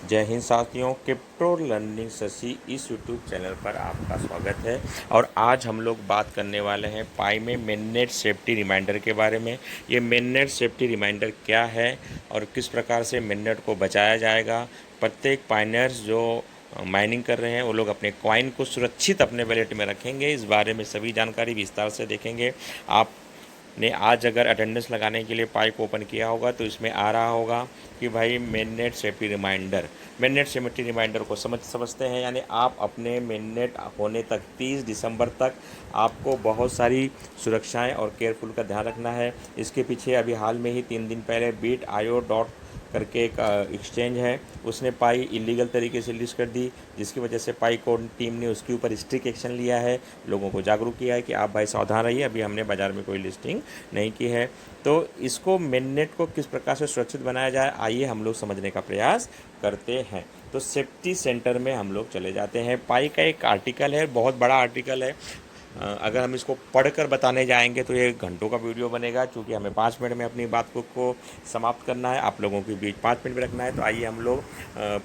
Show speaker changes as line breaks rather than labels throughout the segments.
जय हिंद साथियों, crypto learning Shashi इस यूट्यूब चैनल पर आपका स्वागत है। और आज हम लोग बात करने वाले हैं पाई में मेननेट सेफ्टी रिमाइंडर के बारे में। ये मेननेट सेफ्टी रिमाइंडर क्या है और किस प्रकार से मेननेट को बचाया जाएगा। प्रत्येक पाइनर्स जो माइनिंग कर रहे हैं वो लोग अपने कॉइन को सुरक्षित अपने वैलेट में रखेंगे। इस बारे में सभी जानकारी विस्तार से देखेंगे। आप ने आज अगर अटेंडेंस लगाने के लिए पाई को ओपन किया होगा तो इसमें आ रहा होगा कि भाई मेननेट सेफ्टी रिमाइंडर को समझते हैं। यानी आप अपने मेननेट होने तक 30 दिसंबर तक आपको बहुत सारी सुरक्षाएं और केयरफुल का ध्यान रखना है। इसके पीछे अभी हाल में ही 3 दिन पहले बीट आयो डॉट करके एक एक्सचेंज है, उसने पाई इलीगल तरीके से लिस्ट कर दी, जिसकी वजह से पाई को टीम ने उसके ऊपर स्ट्रिक्ट एक्शन लिया है। लोगों को जागरूक किया है कि आप भाई सावधान रहिए, अभी हमने बाज़ार में कोई लिस्टिंग नहीं की है। तो इसको मेननेट को किस प्रकार से सुरक्षित बनाया जाए, आइए हम लोग समझने का प्रयास करते हैं। तो सेफ्टी सेंटर में हम लोग चले जाते हैं। पाई का एक आर्टिकल है, बहुत बड़ा आर्टिकल है। अगर हम इसको पढ़कर बताने जाएंगे तो ये घंटों का वीडियो बनेगा, क्योंकि हमें 5 मिनट में अपनी बात को समाप्त करना है, आप लोगों के बीच 5 मिनट में रखना है। तो आइए हम लोग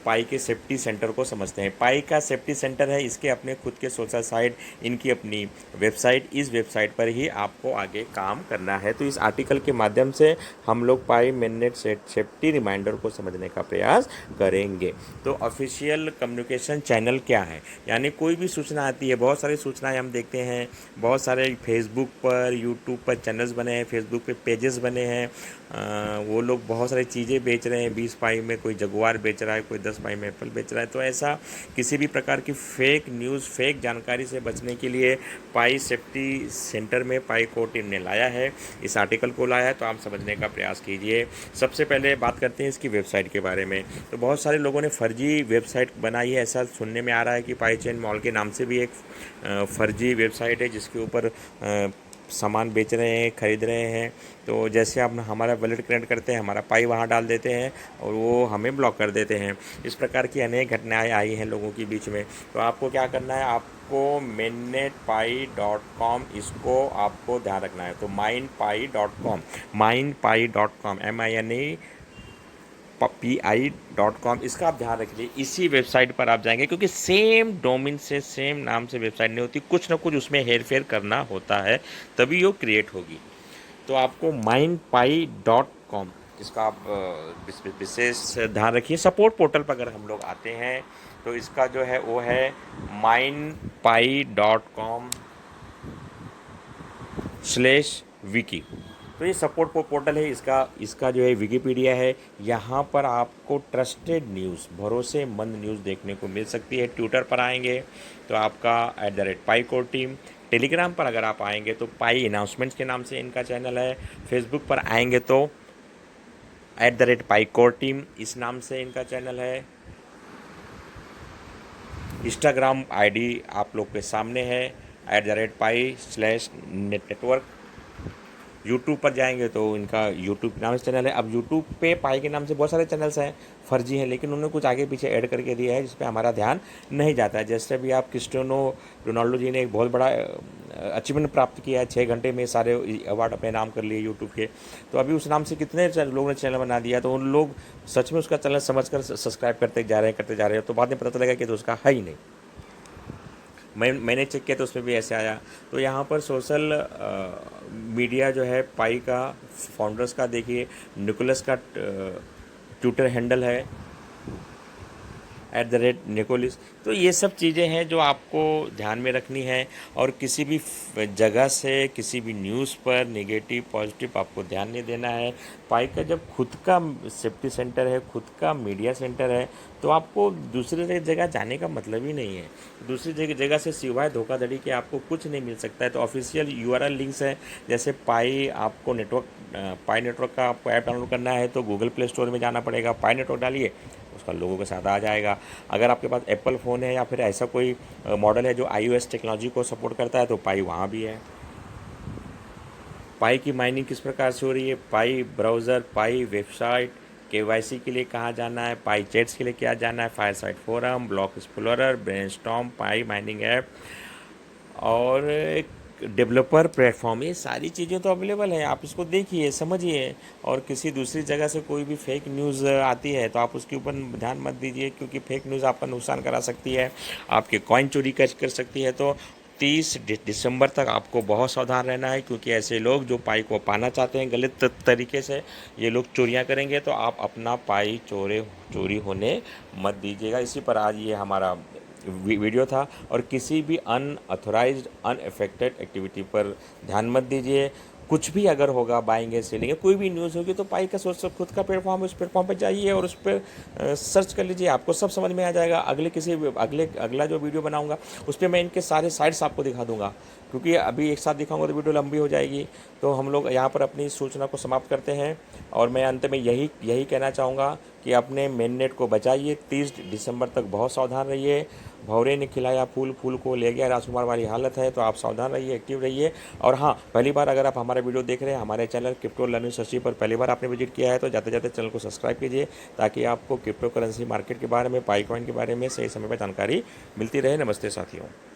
पाई के सेफ्टी सेंटर को समझते हैं। पाई का सेफ्टी सेंटर है, इसके अपने खुद के सोशल साइट, इनकी अपनी वेबसाइट, इस वेबसाइट पर ही आपको आगे काम करना है। तो इस आर्टिकल के माध्यम से हम लोग पाई मेननेट सेफ्टी रिमाइंडर को समझने का प्रयास करेंगे। तो ऑफिशियल कम्युनिकेशन चैनल क्या है, यानी कोई भी सूचना आती है, बहुत सारी सूचनाएं हम देखते हैं, बहुत सारे फेसबुक पर, यूट्यूब पर चैनल्स बने हैं, फेसबुक पे पेजेस बने हैं। वो लोग बहुत सारी चीज़ें बेच रहे हैं। 20 पाई में कोई जगुआर बेच रहा है, कोई 10 पाई में एप्पल बेच रहा है। तो ऐसा किसी भी प्रकार की फेक न्यूज़, फेक जानकारी से बचने के लिए पाई सेफ्टी सेंटर में पाई को टीम ने लाया है, इस आर्टिकल को लाया है। तो आप समझने का प्रयास कीजिए। सबसे पहले बात करते हैं इसकी वेबसाइट के बारे में। तो बहुत सारे लोगों ने फर्जी वेबसाइट बनाई है, ऐसा सुनने में आ रहा है कि पाई चेन मॉल के नाम से भी एक फर्जी वेबसाइट है, जिसके ऊपर सामान बेच रहे हैं, ख़रीद रहे हैं। तो जैसे आप हमारा वॉलेट क्रिएट करते हैं, हमारा पाई वहाँ डाल देते हैं और वो हमें ब्लॉक कर देते हैं। इस प्रकार की अनेक घटनाएं आई हैं लोगों के बीच में। तो आपको क्या करना है, आपको mainnetpai.com, इसको आपको ध्यान रखना है। तो mainpai.com MINPI.com, इसका आप ध्यान रखिए। इसी वेबसाइट पर आप जाएंगे, क्योंकि सेम डोमेन से, सेम नाम से वेबसाइट नहीं होती, कुछ ना कुछ उसमें हेर फेर करना होता है, तभी वो क्रिएट होगी। तो आपको mindpi.com, इसका आप विशेष ध्यान रखिए। सपोर्ट पोर्टल पर अगर हम लोग आते हैं तो इसका जो है वो है mindpi.com/wiki। तो ये सपोर्ट पोर्टल है, इसका जो है विकीपीडिया है। यहाँ पर आपको ट्रस्टेड न्यूज़, भरोसेमंद न्यूज़ देखने को मिल सकती है। ट्विटर पर आएंगे तो आपका @पाई कोर टीम। टेलीग्राम पर अगर आप आएंगे तो पाई अनाउंसमेंट्स के नाम से इनका चैनल है। फेसबुक पर आएंगे तो @पाई कोर टीम, इस नाम से इनका चैनल है। इंस्टाग्राम आईडी आप लोग के सामने है, @पाई/नेटवर्क। यूट्यूब पर जाएंगे तो इनका यूट्यूब के नाम से चैनल है। अब यूट्यूब पे पाई के नाम से बहुत सारे चैनल्स हैं फर्जी हैं, लेकिन उन्होंने कुछ आगे पीछे ऐड करके दिया है जिस पे हमारा ध्यान नहीं जाता है। जैसे भी आप क्रिस्टियानो रोनाल्डो जी ने एक बहुत बड़ा अचीवमेंट प्राप्त किया है, 6 घंटे में सारे अवार्ड अपने नाम कर लिए यूट्यूब के। तो अभी उस नाम से कितने लोगों ने चैनल बना दिया, तो उन लोग सच में उसका चैनल समझ कर सब्सक्राइब करते जा रहे हैं। तो बाद में पता चलेगा कि तो उसका है ही नहीं। मैंने चेक किया तो उसमें भी ऐसे आया। तो यहाँ पर सोशल मीडिया जो है पाई का, फाउंडर्स का देखिए, निकोलस का ट्विटर हैंडल है @निकोलिस। तो ये सब चीज़ें हैं जो आपको ध्यान में रखनी है। और किसी भी जगह से, किसी भी न्यूज़ पर नेगेटिव पॉजिटिव आपको ध्यान नहीं देना है। पाई का जब खुद का सेफ्टी सेंटर है, खुद का मीडिया सेंटर है, तो आपको दूसरी जगह जाने का मतलब ही नहीं है। दूसरी जगह से सिवाय धोखाधड़ी के आपको कुछ नहीं मिल सकता है। तो ऑफिशियल URL लिंक्स है, जैसे पाई आपको पाई नेटवर्क का आपको ऐप डाउनलोड करना है तो गूगल प्ले स्टोर में जाना पड़ेगा, पाई नेटवर्क डालिए, उसका लोगों के साथ आ जाएगा। अगर आपके पास एप्पल फ़ोन है या फिर ऐसा कोई मॉडल है जो iOS टेक्नोलॉजी को सपोर्ट करता है, तो पाई वहाँ भी है। पाई की माइनिंग किस प्रकार से हो रही है, पाई ब्राउज़र, पाई वेबसाइट, KYC के लिए कहाँ जाना है, पाई चैट्स के लिए क्या जाना है, फायरसाइट फोरम, ब्लॉक एक्सप्लोरर, ब्रेनस्टॉर्म, पाई माइनिंग ऐप और डेवलपर प्लेटफॉर्म, ये सारी चीज़ें तो अवेलेबल हैं। आप इसको देखिए, समझिए, और किसी दूसरी जगह से कोई भी फेक न्यूज़ आती है तो आप उसके ऊपर ध्यान मत दीजिए, क्योंकि फेक न्यूज़ आपका नुकसान करा सकती है, आपके कॉइन चोरी कर सकती है। तो 30 दिसंबर तक आपको बहुत सावधान रहना है, क्योंकि ऐसे लोग जो पाई को पाना चाहते हैं गलत तरीके से, ये लोग चोरियां करेंगे। तो आप अपना पाई चोरी होने मत दीजिएगा। इसी पर आज ये हमारा वीडियो था। और किसी भी अनऑथोराइज्ड अनएफेक्टेड एक्टिविटी पर ध्यान मत दीजिए। कुछ भी अगर होगा, बाइंग है, सेलिंग है, कोई भी न्यूज़ होगी, तो पाई का सोर्स खुद का प्लेटफॉर्म है, उस प्लेटफॉर्म पर जाइए और उस पर सर्च कर लीजिए, आपको सब समझ में आ जाएगा। अगला जो वीडियो बनाऊंगा उस पर मैं इनके सारे साइट्स आपको दिखा दूंगा, क्योंकि अभी एक साथ दिखाऊंगा तो वीडियो लंबी हो जाएगी। तो हम लोग यहाँ पर अपनी सूचना को समाप्त करते हैं, और मैं अंत में यही कहना चाहूँगा कि अपने मेन नेट को बचाइए। 30 दिसंबर तक बहुत सावधान रहिए। भौरे ने खिलाया फूल, फूल को ले गया राजकुमार वाली हालत है। तो आप सावधान रहिए, एक्टिव रहिए। और हाँ, पहली बार अगर आप हमारा वीडियो देख रहे हैं, हमारे चैनल क्रिप्टो लर्निंग सर्ची पर पहली बार आपने विजिट किया है, तो जाते जाते चैनल को सब्सक्राइब कीजिए, ताकि आपको क्रिप्टो करेंसी मार्केट के बारे में, पाई कॉइन के बारे में सही समय पर जानकारी मिलती रहे। नमस्ते साथियों।